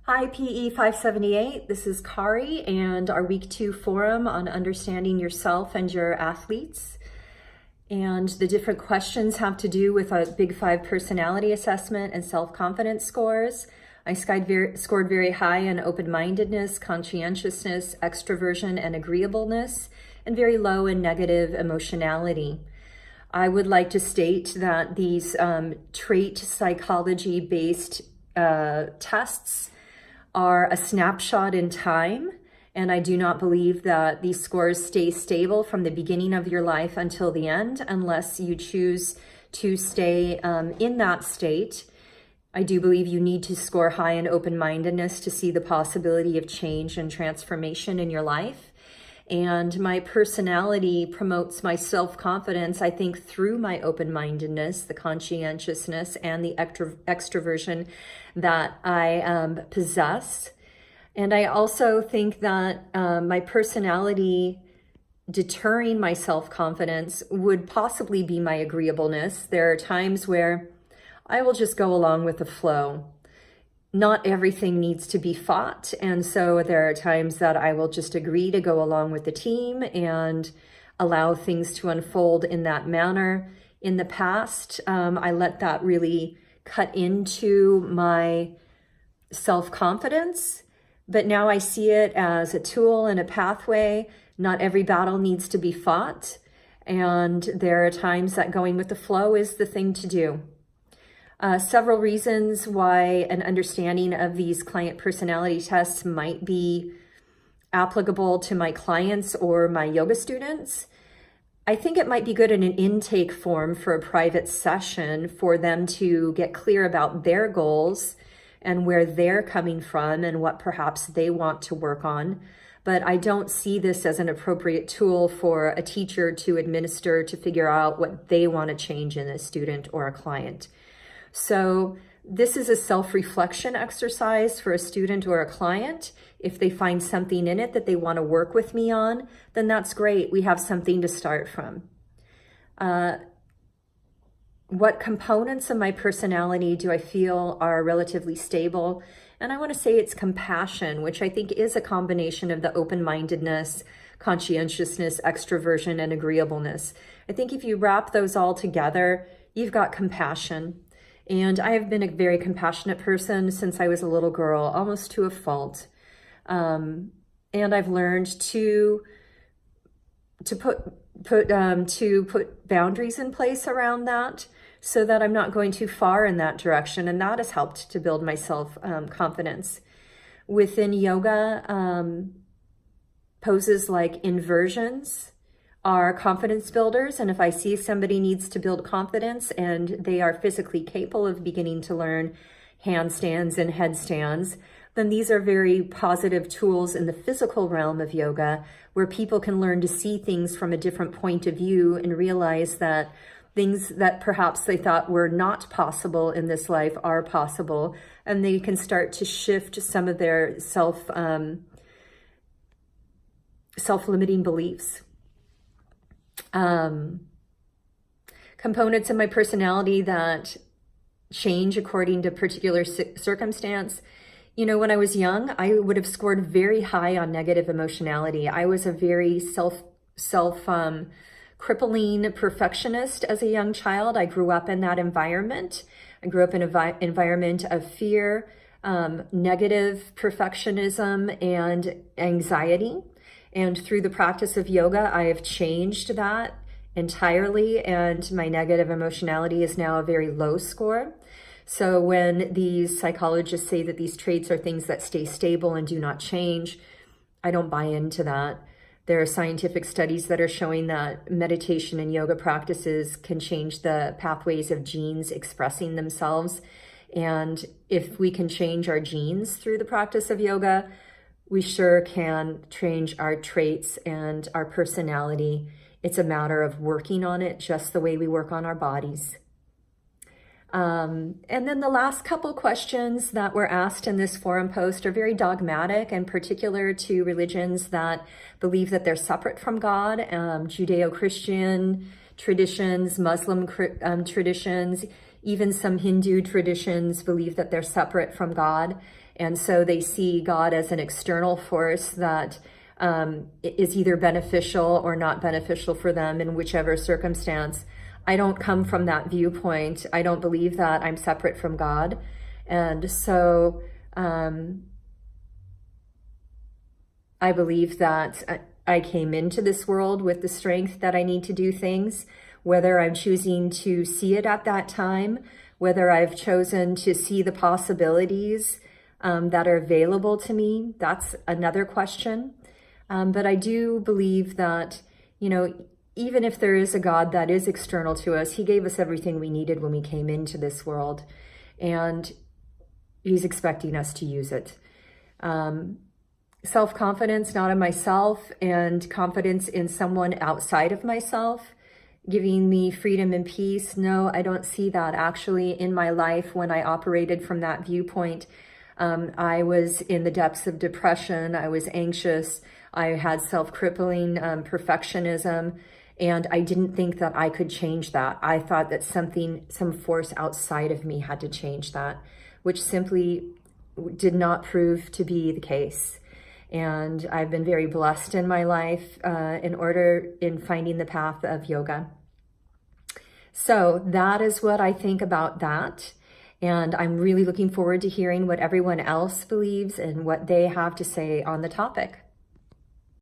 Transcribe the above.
Hi, PE578. This is Kari and our week 2 forum on understanding yourself and your athletes. And the different questions have to do with a Big 5 personality assessment and self-confidence scores. I scored very high in open-mindedness, conscientiousness, extroversion, and agreeableness, and very low in negative emotionality. I would like to state that these trait psychology-based tests are a snapshot in time, and I do not believe that these scores stay stable from the beginning of your life until the end, unless you choose to stay in that state. I do believe you need to score high in open-mindedness to see the possibility of change and transformation in your life. And my personality promotes my self-confidence, I think, through my open-mindedness, the conscientiousness, and the extroversion that I possess. And I also think that my personality deterring my self-confidence would possibly be my agreeableness. There are times where I will just go along with the flow. Not everything needs to be fought, and so there are times that I will just agree to go along with the team and allow things to unfold in that manner. In the past, I let that really cut into my self-confidence, but now I see it as a tool and a pathway. Not every battle needs to be fought, and there are times that going with the flow is the thing to do. Several reasons why an understanding of these client personality tests might be applicable to my clients or my yoga students. I think it might be good in an intake form for a private session for them to get clear about their goals and where they're coming from and what perhaps they want to work on. But I don't see this as an appropriate tool for a teacher to administer to figure out what they want to change in a student or a client. So this is a self-reflection exercise for a student or a client. If they find something in it that they want to work with me on, then that's great. We have something to start from. What components of my personality do I feel are relatively stable? And I want to say it's compassion, which I think is a combination of the open-mindedness, conscientiousness, extroversion, and agreeableness. I think if you wrap those all together, you've got compassion. And I have been a very compassionate person since I was a little girl, almost to a fault. And I've learned to put boundaries in place around that so that I'm not going too far in that direction. And that has helped to build my self-confidence. Within yoga, poses like inversions are confidence builders. And if I see somebody needs to build confidence and they are physically capable of beginning to learn handstands and headstands, then these are very positive tools in the physical realm of yoga where people can learn to see things from a different point of view and realize that things that perhaps they thought were not possible in this life are possible, and they can start to shift some of their self-limiting beliefs. Components of my personality that change according to particular circumstance. You know, when I was young, I would have scored very high on negative emotionality. I was a very crippling perfectionist as a young child. I grew up in that environment. I grew up in an environment of fear, negative perfectionism, and anxiety. And through the practice of yoga, I have changed that entirely, and my negative emotionality is now a very low score. So when these psychologists say that these traits are things that stay stable and do not change, I don't buy into that. There are scientific studies that are showing that meditation and yoga practices can change the pathways of genes expressing themselves. And if we can change our genes through the practice of yoga, we sure can change our traits and our personality. It's a matter of working on it just the way we work on our bodies. And then the last couple questions that were asked in this forum post are very dogmatic and particular to religions that believe that they're separate from God, Judeo-Christian traditions, Muslim traditions, Even some Hindu traditions believe that they're separate from God. And so they see God as an external force that is either beneficial or not beneficial for them in whichever circumstance. I don't come from that viewpoint. I don't believe that I'm separate from God. And so I believe that I came into this world with the strength that I need to do things, whether I'm choosing to see it at that time, whether I've chosen to see the possibilities that are available to me. That's another question. But I do believe that, you know, even if there is a God that is external to us, he gave us everything we needed when we came into this world, and he's expecting us to use it. Self-confidence, not in myself, and confidence in someone outside of myself, giving me freedom and peace. No, I don't see that actually in my life. When I operated from that viewpoint, I was in the depths of depression. I was anxious. I had self-crippling perfectionism, and I didn't think that I could change that. I thought that some force outside of me had to change that, which simply did not prove to be the case. And I've been very blessed in my life in finding the path of yoga. So that is what I think about that. And I'm really looking forward to hearing what everyone else believes and what they have to say on the topic.